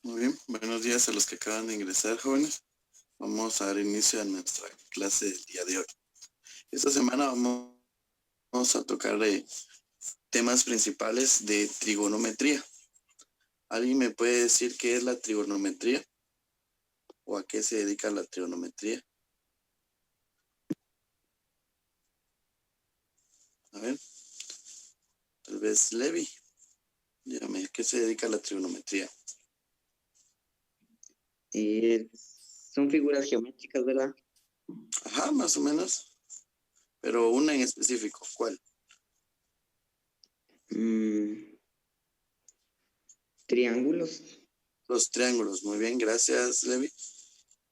Muy bien, buenos días a los que acaban de ingresar, jóvenes. Vamos a dar inicio a nuestra clase del día de hoy. Esta semana vamos a tocar temas principales de trigonometría. ¿Alguien me puede decir qué es la trigonometría? ¿O a qué se dedica la trigonometría? A ver, tal vez Levi. Dígame, ¿a qué se dedica la trigonometría? Son figuras geométricas, ¿verdad? Ajá, más o menos. Pero una en específico, ¿cuál? Triángulos. Los triángulos. Muy bien, gracias, Levi.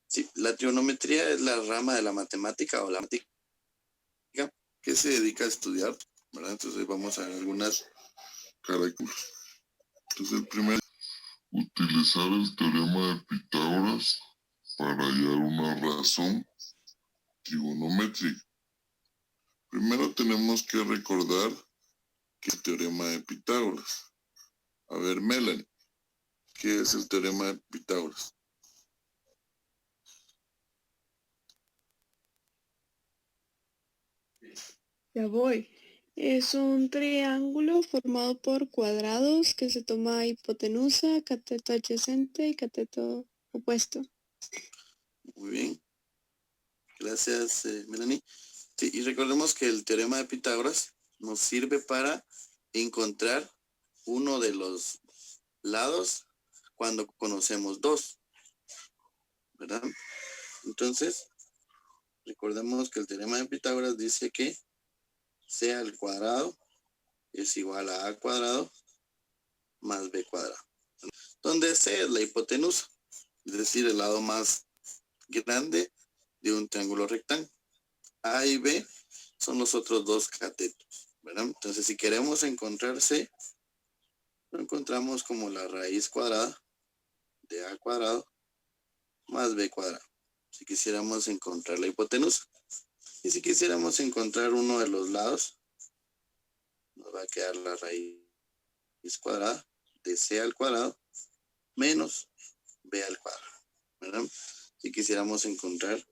Sí, la trigonometría es la rama de la matemática o la matemática que se dedica a estudiar, ¿verdad? Entonces vamos a ver algunas características. Entonces el primero, utilizar el teorema de Pitágoras para hallar una razón trigonométrica. Primero tenemos que recordar que es el teorema de Pitágoras. A ver, Melanie, ¿qué es el teorema de Pitágoras? Ya voy. Es un triángulo formado por cuadrados que se toma hipotenusa, cateto adyacente y cateto opuesto. Muy bien. Gracias, Melanie. Sí, y recordemos que el teorema de Pitágoras nos sirve para encontrar uno de los lados cuando conocemos dos, ¿verdad? Entonces, recordemos que el teorema de Pitágoras dice que c al cuadrado es igual a a cuadrado más b cuadrado, donde c es la hipotenusa, es decir, el lado más grande de un triángulo rectángulo. A y b son los otros dos catetos, ¿verdad? Entonces, si queremos encontrar c, lo encontramos como la raíz cuadrada de a cuadrado más b cuadrado, si quisiéramos encontrar la hipotenusa. Y si quisiéramos encontrar uno de los lados, nos va a quedar la raíz cuadrada de c al cuadrado menos b al cuadrado, ¿verdad? Si quisiéramos encontrar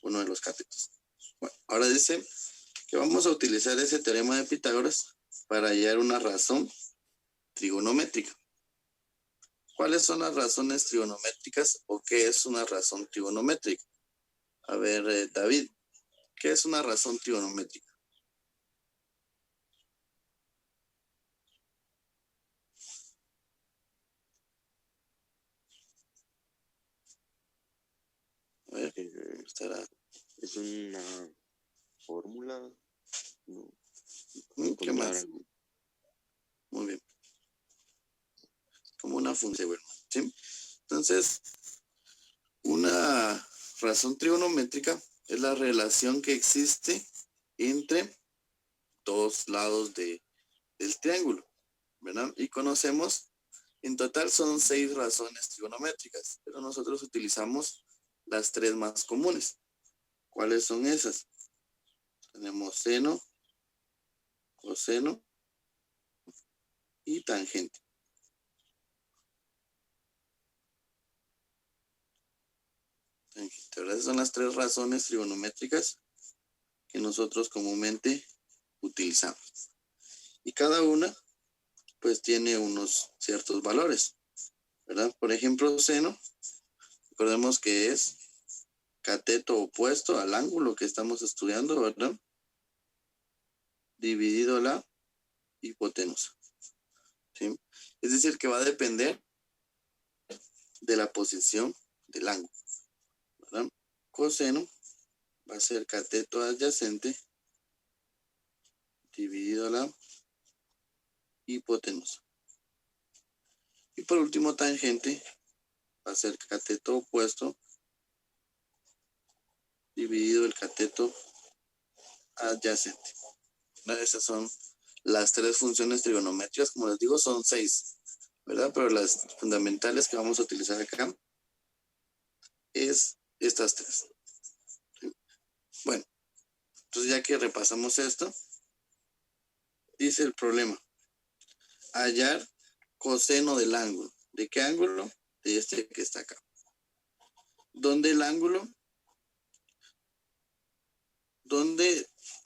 uno de los catetos. Bueno, ahora dice que vamos a utilizar ese teorema de Pitágoras para hallar una razón trigonométrica. ¿Cuáles son las razones trigonométricas o qué es una razón trigonométrica? A ver, David, ¿qué es una razón trigonométrica? A ver, estará. Es una fórmula, ¿no? ¿Qué más? Muy bien. Como una función, ¿sí? Entonces, una razón trigonométrica es la relación que existe entre dos lados del triángulo, ¿verdad? Y conocemos, en total son 6 razones trigonométricas, pero nosotros utilizamos las 3 más comunes. ¿Cuáles son esas? Tenemos seno, coseno y tangente. Esas son las 3 razones trigonométricas que nosotros comúnmente utilizamos. Y cada una, pues, tiene unos ciertos valores, ¿verdad? Por ejemplo, seno, recordemos que es cateto opuesto al ángulo que estamos estudiando, ¿verdad? Dividido la hipotenusa, ¿sí? Es decir, que va a depender de la posición del ángulo, ¿verdad? Coseno va a ser cateto adyacente dividido la hipotenusa. Y por último, tangente va a ser cateto opuesto dividido el cateto adyacente. Esas son las 3 funciones trigonométricas. Como les digo, son 6, ¿verdad? Pero las fundamentales que vamos a utilizar acá es estas 3. Bueno, entonces ya que repasamos esto, dice el problema: hallar coseno del ángulo. ¿De qué ángulo? de este que está acá. Donde el ángulo,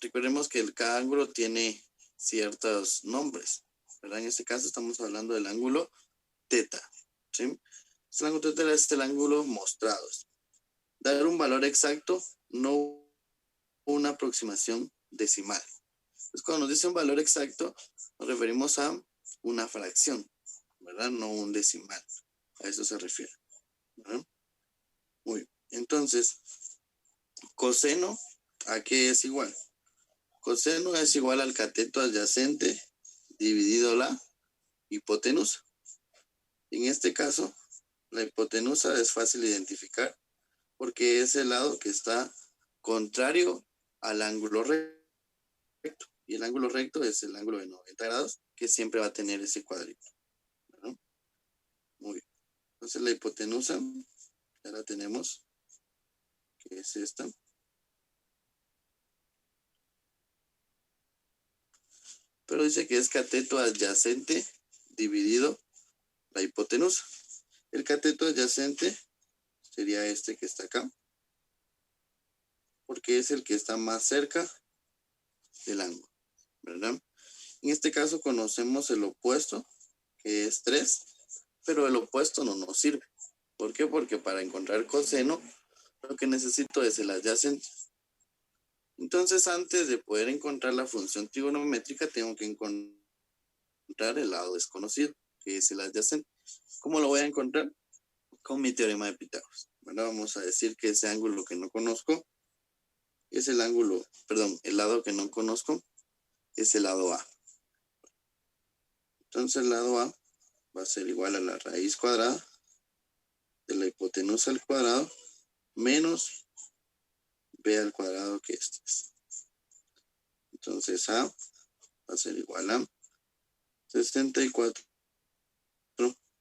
recordemos que cada ángulo tiene ciertos nombres, ¿verdad? En este caso estamos hablando del ángulo teta, ¿sí? El ángulo teta es el ángulo mostrado. Dar un valor exacto, no una aproximación decimal. Entonces, cuando nos dice un valor exacto, nos referimos a una fracción, ¿verdad? No un decimal. A eso se refiere, ¿verdad? Muy bien. Entonces, coseno, ¿a qué es igual? Coseno es igual al cateto adyacente dividido la hipotenusa. En este caso, la hipotenusa es fácil de identificar porque es el lado que está contrario al ángulo recto. Y el ángulo recto es el ángulo de 90 grados que siempre va a tener ese cuadrito, ¿no? Muy bien. Entonces la hipotenusa ya la tenemos, que es esta. Pero dice que es cateto adyacente dividido la hipotenusa. El cateto adyacente sería este que está acá, porque es el que está más cerca del ángulo, ¿verdad? En este caso conocemos el opuesto, que es 3, pero el opuesto no nos sirve. ¿Por qué? Porque para encontrar coseno, lo que necesito es el adyacente. Entonces, antes de poder encontrar la función trigonométrica, tengo que encontrar el lado desconocido, que es el adyacente. ¿Cómo lo voy a encontrar? Con mi teorema de Pitágoras. Bueno, vamos a decir que ese ángulo que no conozco es el lado que no conozco es el lado A. Entonces, el lado A va a ser igual a la raíz cuadrada de la hipotenusa al cuadrado menos B al cuadrado, que este es. Entonces, A va a ser igual a 64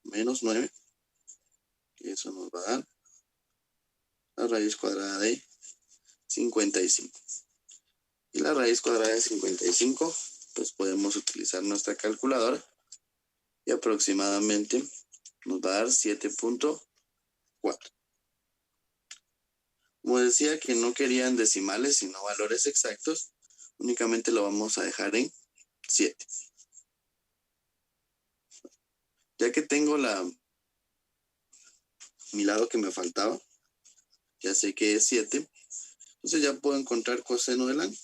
menos 9, que eso nos va a dar la raíz cuadrada de 55. Y la raíz cuadrada de 55, pues podemos utilizar nuestra calculadora y aproximadamente nos va a dar 7.4. Como decía que no querían decimales, sino valores exactos, únicamente lo vamos a dejar en 7. Ya que tengo mi lado que me faltaba, ya sé que es 7, entonces ya puedo encontrar coseno del ángulo.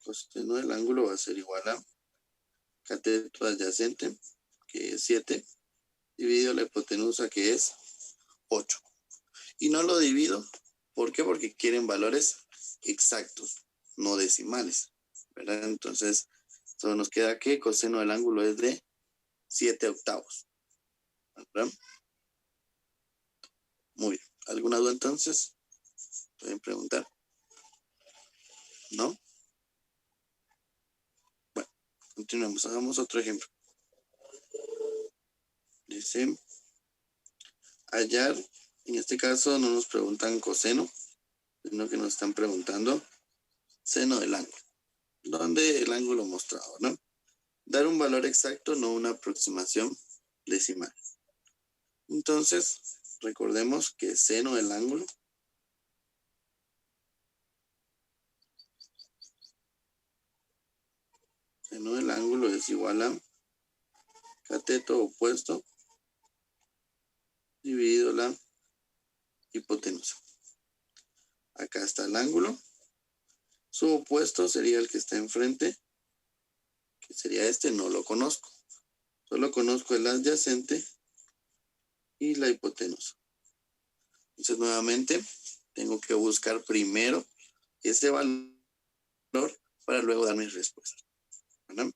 Coseno del ángulo va a ser igual a cateto adyacente, que es 7, dividido la hipotenusa, que es 8. Y no lo divido, ¿por qué? Porque quieren valores exactos, no decimales, ¿verdad? Entonces, solo nos queda que coseno del ángulo es de 7/8, ¿verdad? Muy bien. ¿Alguna duda entonces? ¿Pueden preguntar? ¿No? Bueno, continuemos. Hagamos otro ejemplo. Dice, hallar, en este caso no nos preguntan coseno, sino que nos están preguntando seno del ángulo, donde el ángulo mostrado, ¿no? Dar un valor exacto, no una aproximación decimal. Entonces, recordemos que seno del ángulo es igual a cateto opuesto dividido la hipotenusa. Acá está el ángulo. Su opuesto sería el que está enfrente, que sería este, no lo conozco. Solo conozco el adyacente y la hipotenusa. Entonces, nuevamente, tengo que buscar primero ese valor para luego dar mi respuesta, ¿verdad?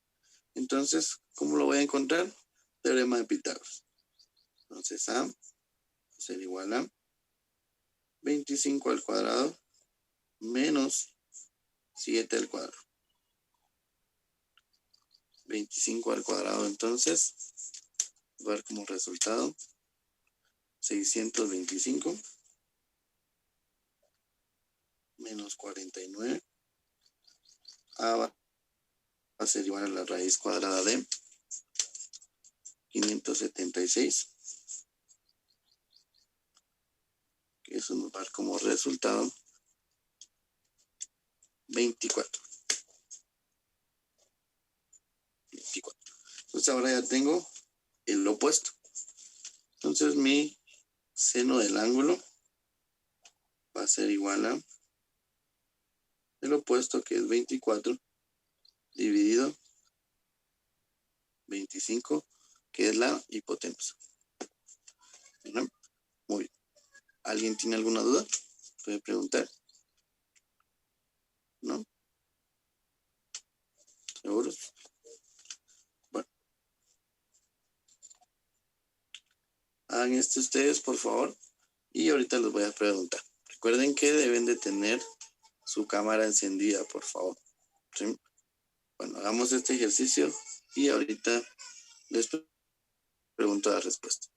Entonces, ¿cómo lo voy a encontrar? Teorema de Pitágoras. Entonces, A va a ser igual a 25 al cuadrado menos 7 al cuadrado. 25 al cuadrado, entonces, va a dar como resultado 625 menos 49. A va a ser igual a la raíz cuadrada de 576 Eso nos va a dar como resultado 24. 24. Entonces ahora ya tengo el opuesto. Entonces mi seno del ángulo va a ser igual a el opuesto, que es 24, dividido 25, que es la hipotenusa. ¿No? Muy bien. ¿Alguien tiene alguna duda? ¿Puede preguntar? ¿No? ¿Seguros? Bueno, hagan esto ustedes, por favor, y ahorita les voy a preguntar. Recuerden que deben de tener su cámara encendida, por favor. ¿Sí? Bueno, hagamos este ejercicio y ahorita les pregunto la respuesta.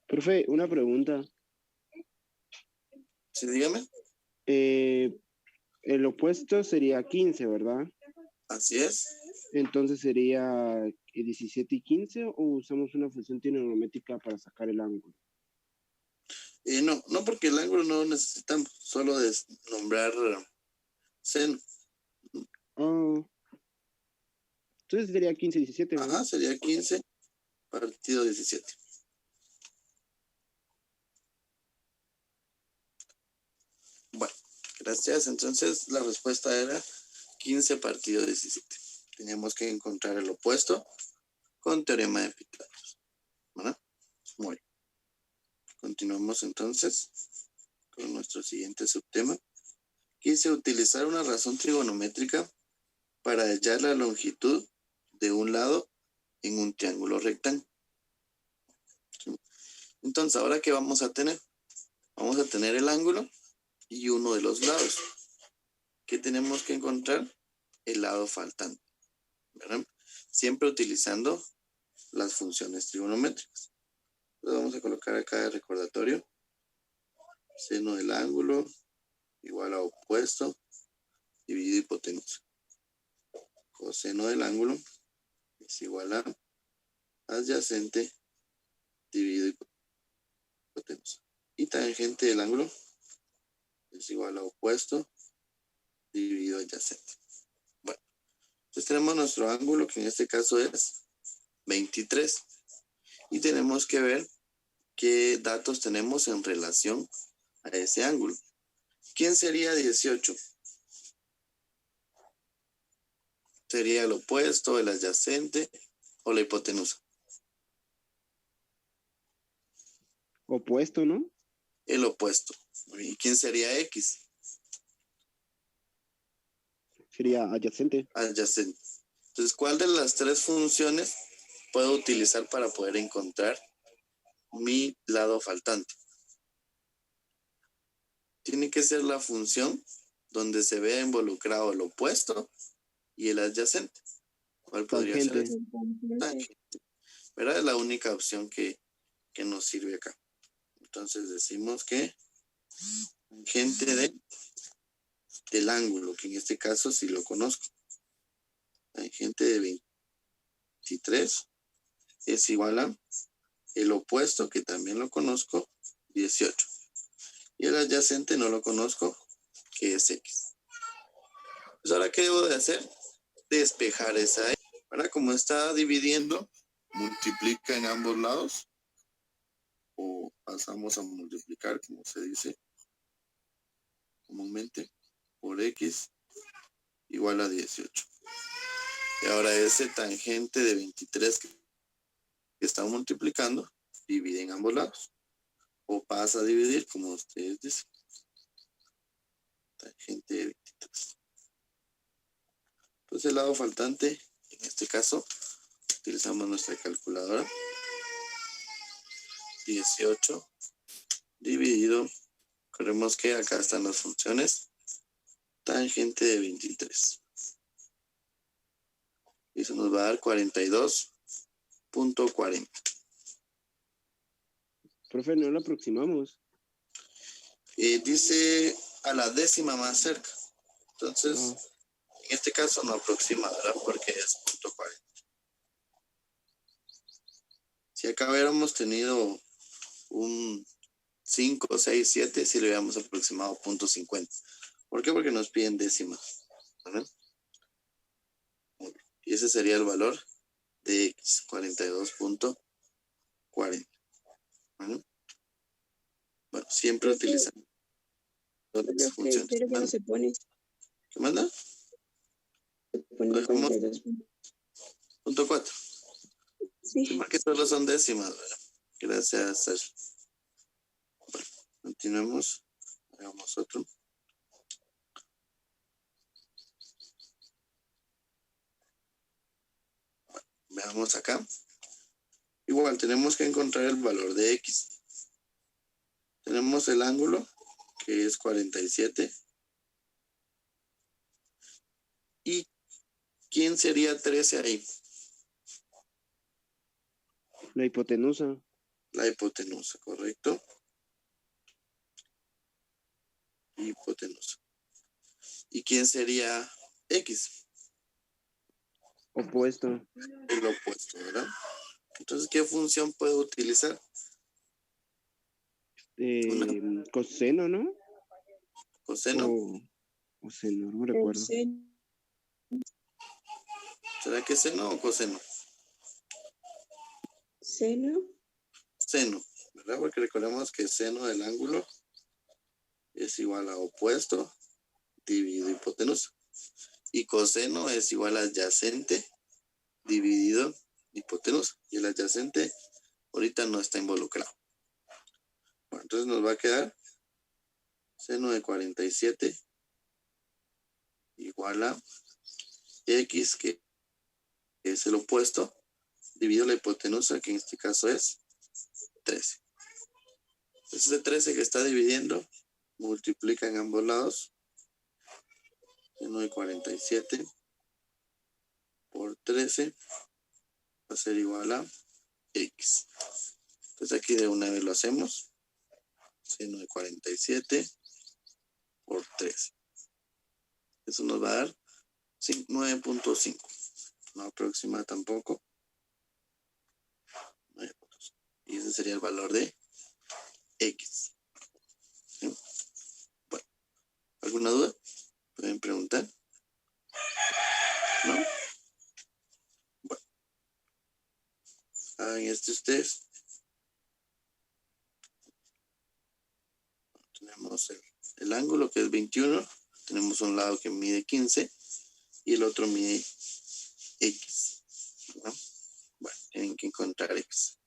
Profe, una pregunta. Sí, dígame. El opuesto sería 15, ¿verdad? Así es. Entonces sería 17 y 15, o usamos una función trigonométrica para sacar el ángulo. No, porque el ángulo no necesitamos, solo de nombrar seno. Ah, entonces sería 15 y 17, ¿verdad? Ajá, sería 15 partido 17. Bueno, gracias. Entonces la respuesta era 15 partido 17. Teníamos que encontrar el opuesto con teorema de Pitágoras. ¿Verdad? Muy bien. Continuamos entonces con nuestro siguiente subtema. Quise utilizar una razón trigonométrica para hallar la longitud de un lado en un triángulo rectángulo. ¿Sí? Entonces, ¿ahora qué vamos a tener? Vamos a tener el ángulo y uno de los lados. ¿Qué tenemos que encontrar? El lado faltante, ¿verdad? Siempre utilizando las funciones trigonométricas. Entonces vamos a colocar acá el recordatorio. Seno del ángulo igual a opuesto dividido hipotenusa. Coseno del ángulo es igual a adyacente dividido hipotenusa. Y tangente del ángulo es igual a opuesto dividido adyacente. Bueno, entonces tenemos nuestro ángulo, que en este caso es 23. Y tenemos que ver qué datos tenemos en relación a ese ángulo. ¿Quién sería 18? ¿Sería el opuesto, el adyacente o la hipotenusa? Opuesto, ¿no? El opuesto. ¿Y quién sería X? Sería adyacente. Adyacente. Entonces, ¿cuál de las tres funciones puedo utilizar para poder encontrar mi lado faltante? Tiene que ser la función donde se vea involucrado el opuesto y el adyacente. ¿Cuál podría ser? Tangente. Tangente. ¿Verdad? Es la única opción que nos sirve acá. Entonces decimos que tangente del ángulo, que en este caso sí lo conozco. Tangente de 23 es igual a el opuesto, que también lo conozco, 18. Y el adyacente no lo conozco, que es X. Pues ahora, ¿qué debo de hacer? Despejar esa X. Ahora, como está dividiendo, multiplica en ambos lados. O pasamos a multiplicar, como se dice comúnmente, por X igual a 18. Y ahora ese tangente de 23 que está multiplicando, divide en ambos lados. O pasa a dividir, como ustedes dicen. Tangente de 23. Entonces el lado faltante, en este caso, utilizamos nuestra calculadora. 18 dividido, recordemos que acá están las funciones, tangente de 23. Y eso nos va a dar 42.40. Profe, no lo aproximamos. Dice a la décima más cerca. Entonces, en este caso no aproxima, ¿verdad? Porque es .40. Si acá hubiéramos tenido un 5, 6, 7, si le hubiéramos aproximado .50. ¿Por qué? Porque nos piden décimas. ¿Verdad? Y ese sería el valor de X, 42.40. ¿Verdad? Bueno, siempre utilizando las funciones. Pero que no se pone. ¿Qué manda? Lo dejamos .4. Sí. Porque solo son décimas, ¿verdad? Gracias, Sasha. Bueno, continuemos. Hagamos otro. Bueno, veamos acá. Igual, tenemos que encontrar el valor de X. Tenemos el ángulo, que es 47. ¿Y quién sería 13 ahí? La hipotenusa. La hipotenusa, ¿correcto? Hipotenusa. ¿Y quién sería X? Opuesto. El opuesto, ¿verdad? Entonces, ¿qué función puedo utilizar? Coseno, ¿no? Coseno. O seno, no me recuerdo. ¿Será que seno o coseno? Seno. Seno, ¿verdad? Porque recordemos que seno del ángulo es igual a opuesto dividido hipotenusa. Y coseno es igual a adyacente dividido hipotenusa. Y el adyacente ahorita no está involucrado. Bueno, entonces nos va a quedar seno de 47 igual a X, que es el opuesto, dividido la hipotenusa, que en este caso es 13. Entonces de 13 que está dividiendo, multiplica en ambos lados. Seno de 47 por 13 va a ser igual a X. Entonces aquí de una vez lo hacemos. Seno de 47 por 13. Eso nos va a dar 9.5. No aproxima tampoco. 9.5. Y ese sería el valor de X. ¿Sí? Bueno, ¿alguna duda? ¿Pueden preguntar? ¿No? Bueno, hagan ustedes. Tenemos el ángulo, que es 21. Tenemos un lado que mide 15 y el otro mide X. ¿No? Bueno, tienen que encontrar X.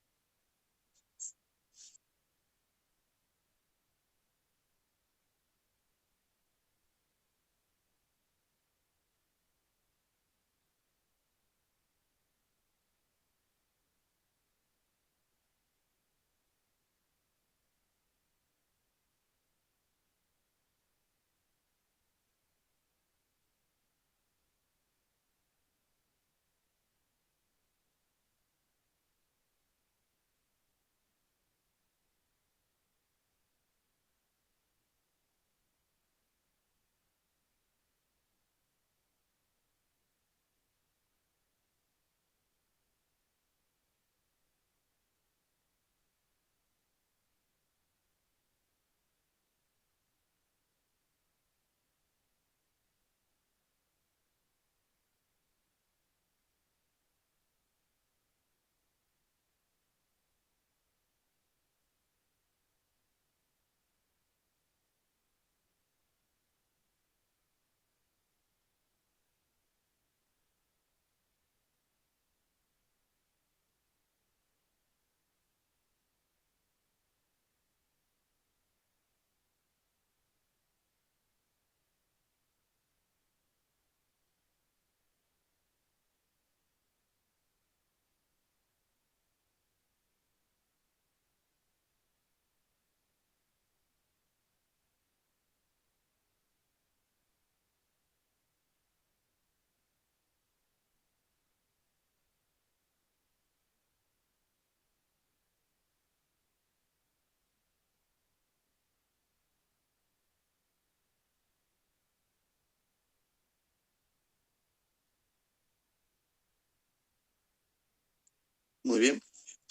Muy bien.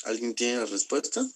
¿Alguien tiene la respuesta?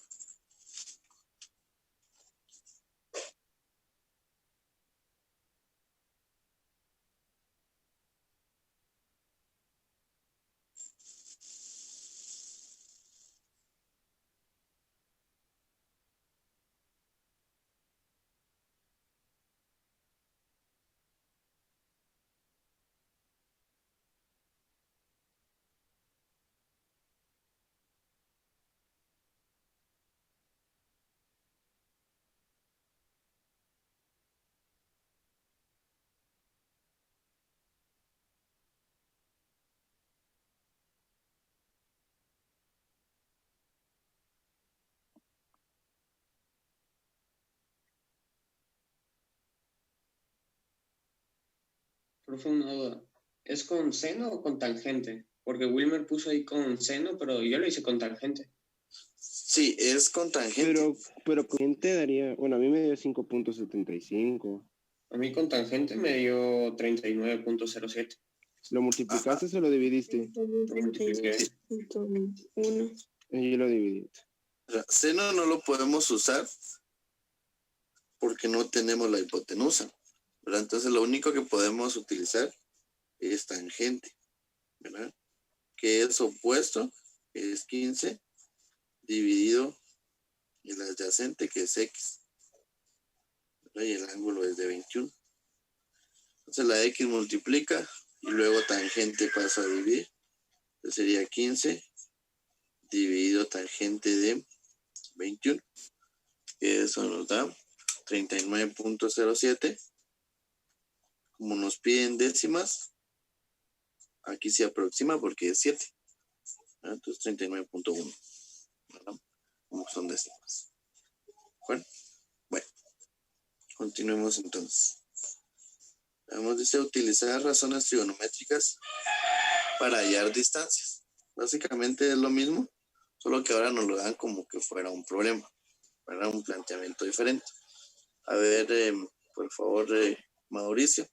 Profe, una duda. ¿Es con seno o con tangente? Porque Wilmer puso ahí con seno, pero yo lo hice con tangente. Sí, es con tangente. Pero con gente daría, bueno, a mí me dio 5.75. A mí con tangente me dio 39.07. ¿Lo multiplicaste o lo dividiste? Lo multipliqué. 32.1. Yo lo dividí. O sea, seno no lo podemos usar porque no tenemos la hipotenusa, ¿verdad? Entonces lo único que podemos utilizar es tangente, ¿verdad? Que es opuesto, que es 15, dividido el adyacente, que es x, ¿verdad? Y el ángulo es de 21. Entonces la x multiplica y luego tangente pasa a dividir. Entonces sería 15 dividido tangente de 21. Eso nos da 39.07. Como nos piden décimas, aquí se aproxima porque es 7. Entonces 39.1. ¿verdad? Como son décimas. Bueno, continuemos entonces. Vamos, dice, utilizar razones trigonométricas para hallar distancias. Básicamente es lo mismo, solo que ahora nos lo dan como que fuera un problema, para un planteamiento diferente. A ver, por favor, Mauricio,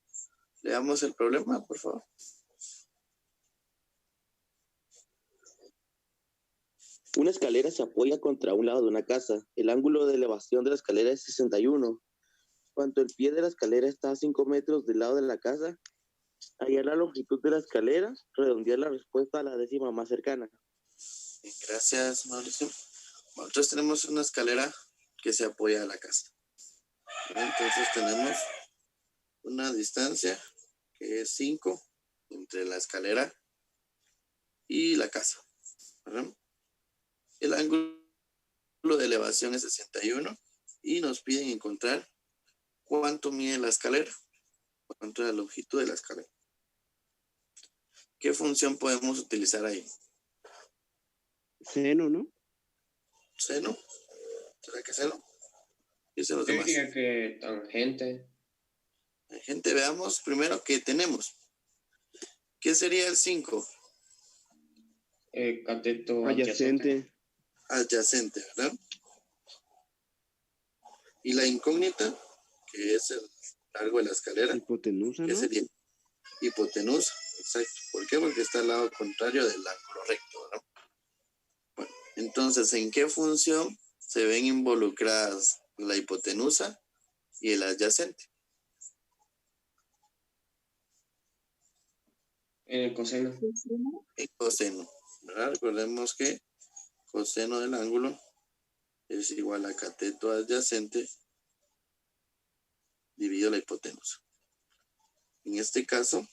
leamos el problema, por favor. Una escalera se apoya contra un lado de una casa. El ángulo de elevación de la escalera es 61. Cuando el pie de la escalera está a 5 metros del lado de la casa, hallar la longitud de la escalera, redondear la respuesta a la décima más cercana. Bien, gracias, Mauricio. Nosotros tenemos una escalera que se apoya a la casa. Entonces tenemos una distancia que es 5 entre la escalera y la casa, ¿verdad? El ángulo de elevación es 61 y nos piden encontrar cuánto mide la escalera, cuánto es la longitud de la escalera. ¿Qué función podemos utilizar ahí? Seno, ¿no? ¿Seno? ¿Será que seno? Dicen los Yo demás. diría que tangente. Gente, veamos primero qué tenemos. ¿Qué sería el 5? Cateto Adyacente. Adyacente, ¿verdad? Y la incógnita, que es el largo de la escalera, Hipotenusa, ¿qué ¿no? sería? Hipotenusa, exacto. ¿Por qué? Porque está al lado contrario del ángulo recto, ¿verdad? Bueno, entonces, ¿en qué función se ven involucradas la hipotenusa y el adyacente? En el coseno. En coseno, ¿verdad? Recordemos que coseno del ángulo es igual a cateto adyacente dividido la hipotenusa. En este caso,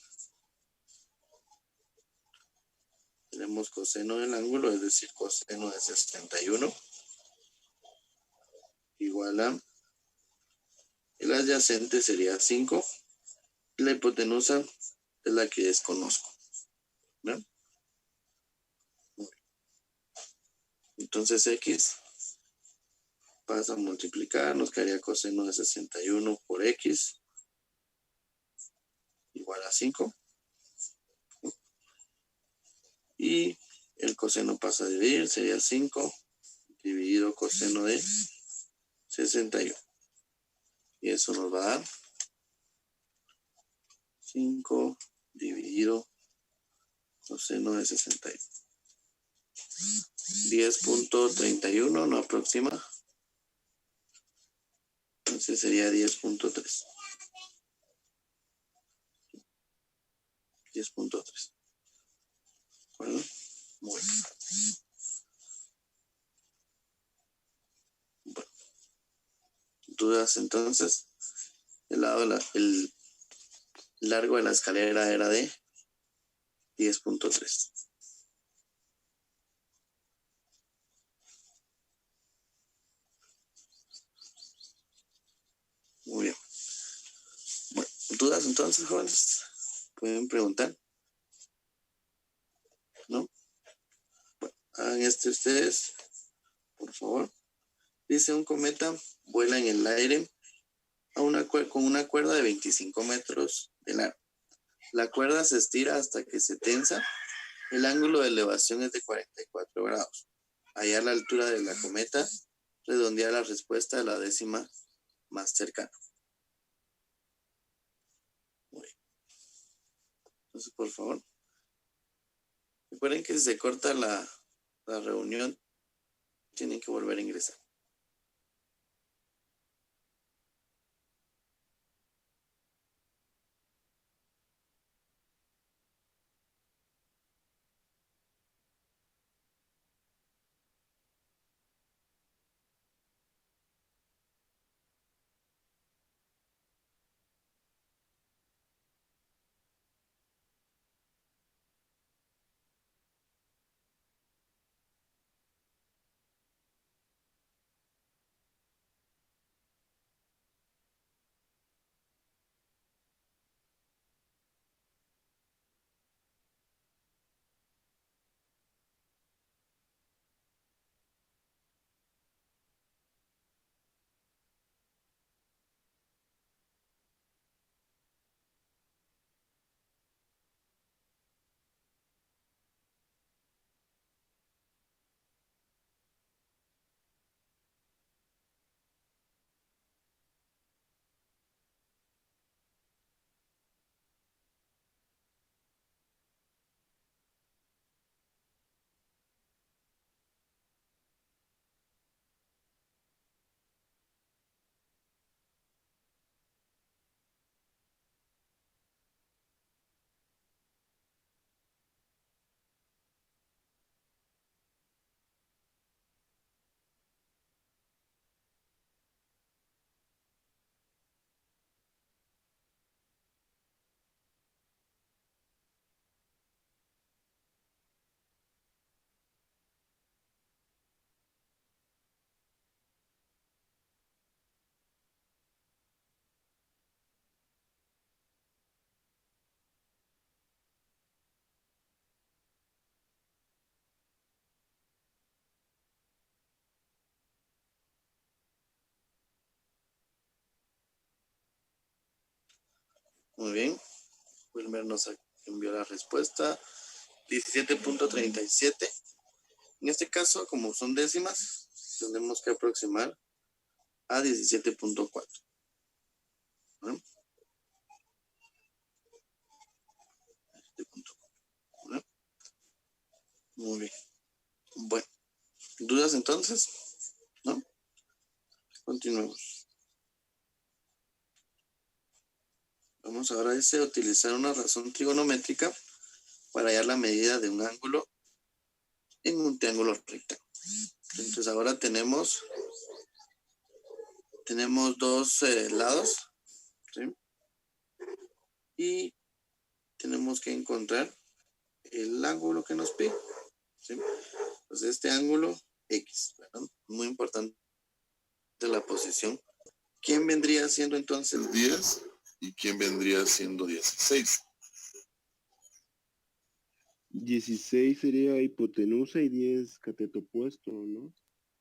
tenemos coseno del ángulo, es decir, coseno de 61 igual a el adyacente sería 5 y la hipotenusa es la que desconozco, ¿no? Entonces x pasa a multiplicar, nos quedaría coseno de 61 por x igual a 5 y el coseno pasa a dividir, sería 5 dividido coseno de 61 y eso nos va a dar 5 dividido coseno de 61. 10.31 no aproxima. Entonces sería 10.3. 10.3. ¿De acuerdo? Muy bien. Bueno, dudas entonces. El largo de la escalera era de 10.3. Muy bien. Bueno, ¿dudas entonces, jóvenes? ¿Pueden preguntar? ¿No? Bueno, hagan ustedes, por favor. Dice: un cometa vuela en el aire con una cuerda de 25 metros de largo. La cuerda se estira hasta que se tensa. El ángulo de elevación es de 44 grados. Hallar la altura de la cometa, redondear la respuesta a la décima más cercana. Muy bien. Entonces, por favor, recuerden que si se corta la reunión, tienen que volver a ingresar. Muy bien. Wilmer nos envió la respuesta. 17.37. En este caso, como son décimas, tenemos que aproximar a 17.4. ¿no? ¿no? Muy bien. Bueno, ¿dudas entonces? ¿No? Continuemos. Vamos ahora a utilizar una razón trigonométrica para hallar la medida de un ángulo en un triángulo rectángulo. Entonces ahora tenemos dos lados, ¿sí? Y tenemos que encontrar el ángulo que nos pide, ¿sí? Pues este ángulo X, ¿verdad? Muy importante la posición. ¿Quién vendría siendo entonces 10 y quién vendría siendo 16? 16 sería hipotenusa y 10 cateto opuesto, ¿no?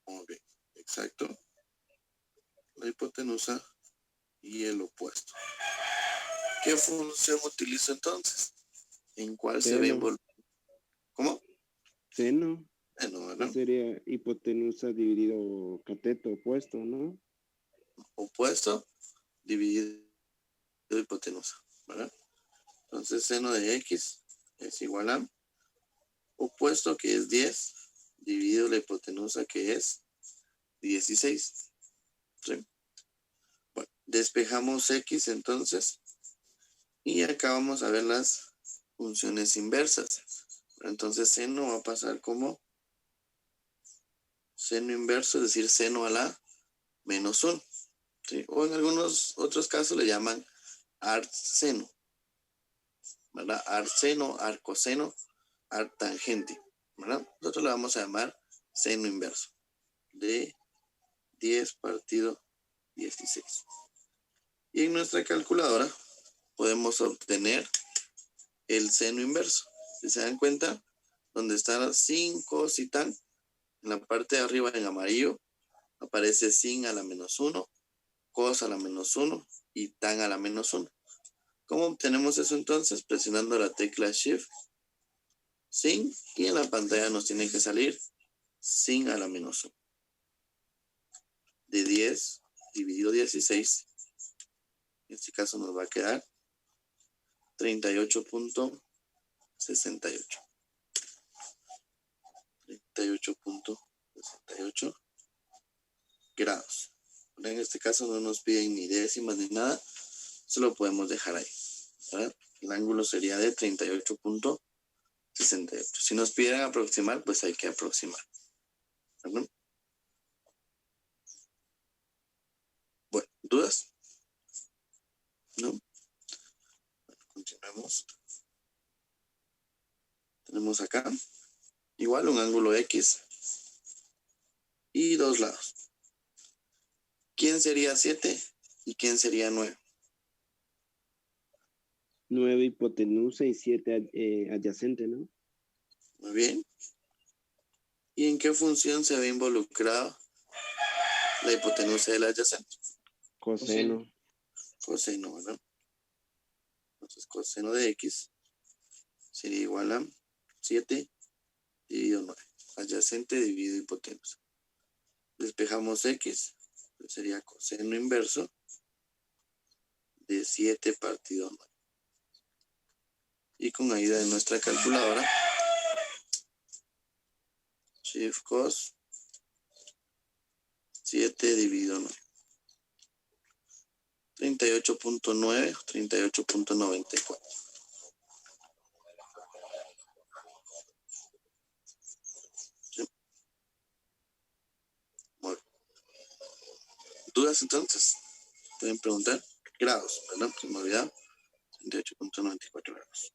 Muy bien, exacto. La hipotenusa y el opuesto. ¿Qué función utilizo entonces? ¿En cuál se ve Seno. involucrado? ¿Cómo? Seno. Seno, ¿verdad? Sería hipotenusa dividido cateto opuesto, ¿no? Opuesto dividido hipotenusa, ¿verdad? Entonces seno de X es igual a opuesto, que es 10, dividido la hipotenusa, que es 16. ¿Sí? Bueno, despejamos X entonces. Y acá vamos a ver las funciones inversas. Entonces seno va a pasar como seno inverso, es decir, seno a la menos 1. ¿Sí? O en algunos otros casos le llaman arcseno, ¿verdad? Arcseno, arcoseno, arctangente, ¿verdad? Nosotros le vamos a llamar seno inverso de 10 partido 16. Y en nuestra calculadora podemos obtener el seno inverso. Si se dan cuenta, donde está sin, cos y tan, en la parte de arriba en amarillo aparece sin a la menos 1, cos a la menos 1 y tan a la menos 1. ¿Cómo obtenemos eso entonces? Presionando la tecla Shift, sin, y en la pantalla nos tiene que salir sin a la menos 1. De 10 dividido 16, en este caso nos va a quedar 38.68. 38.68 grados. En este caso no nos piden ni décimas ni nada, solo podemos dejar ahí, ¿verdad? El ángulo sería de 38.68. Si nos piden aproximar, pues hay que aproximar, ¿verdad? Bueno, ¿dudas? ¿No? Bueno, continuemos. Tenemos acá igual un ángulo X y dos lados. ¿Quién sería 7 y quién sería 9? 9 hipotenusa y 7 adyacente, ¿no? Muy bien. ¿Y en qué función se ve involucrada la hipotenusa del adyacente? Coseno. Coseno, ¿verdad? Entonces coseno de X sería igual a 7 dividido 9. Adyacente dividido hipotenusa. Despejamos X, pues sería coseno inverso de 7 partido 9. Y con ayuda de nuestra calculadora, Shift cos 7 dividido 9. 38.9, 38.94. ¿Sí? Bueno. ¿Dudas entonces? Pueden preguntar. Grados, ¿verdad? Se me olvidaba. 38.94 grados.